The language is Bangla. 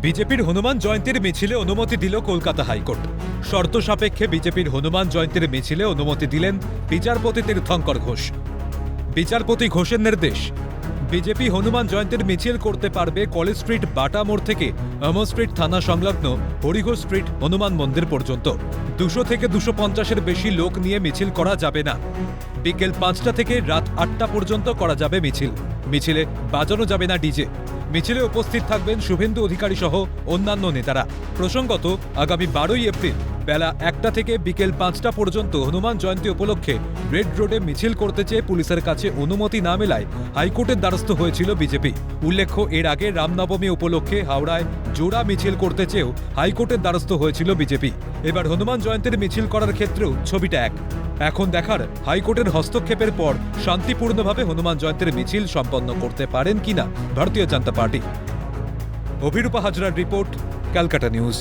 বিজেপির হনুমান জয়ন্তীর মিছিলে অনুমতি দিল কলকাতা হাইকোর্ট। শর্ত সাপেক্ষে বিজেপির হনুমান জয়ন্তীর মিছিলে অনুমতি দিলেন বিচারপতি তীর্থঙ্কর ঘোষ। বিচারপতি ঘোষের নির্দেশ, বিজেপি হনুমান জয়ন্তীর মিছিল করতে পারবে কলেজ স্ট্রিট বাটা মোড় থেকে অমর স্ট্রিট থানা সংলগ্ন হরিঘোষ স্ট্রিট হনুমান মন্দির পর্যন্ত। 200 থেকে 250-এর বেশি লোক নিয়ে মিছিল করা যাবে না। বিকেল 5টা থেকে রাত 8টা পর্যন্ত করা যাবে মিছিল। মিছিলে বাজানো যাবে না ডিজে। মিছিলে উপস্থিত থাকবেন শুভেন্দু অধিকারী সহ অন্যান্য নেতারা। প্রসঙ্গত, আগামী 12ই এপ্রিল বেলা 1টা থেকে বিকেল 5টা পর্যন্ত হনুমান জয়ন্তী উপলক্ষে রেড রোডে মিছিল করতে চেয়ে পুলিশের কাছে অনুমতি না মেলায় হাইকোর্টের দ্বারস্থ হয়েছিল বিজেপি। উল্লেখ্য, এর আগে রামনবমী উপলক্ষে হাওড়ায় জোড়া মিছিল করতে চেয়েও হাইকোর্টের দ্বারস্থ হয়েছিল বিজেপি। এবার হনুমান জয়ন্তীর মিছিল করার ক্ষেত্রেও ছবিটা এক। এখন দেখার হাইকোর্টের হস্তক্ষেপের পর শান্তিপূর্ণভাবে হনুমান জয়ন্তীর মিছিল সম্পন্ন করতে পারেন কিনা ভারতীয় জনতা পার্টি। অভিরূপা হাজরার রিপোর্ট, ক্যালকাটা নিউজ।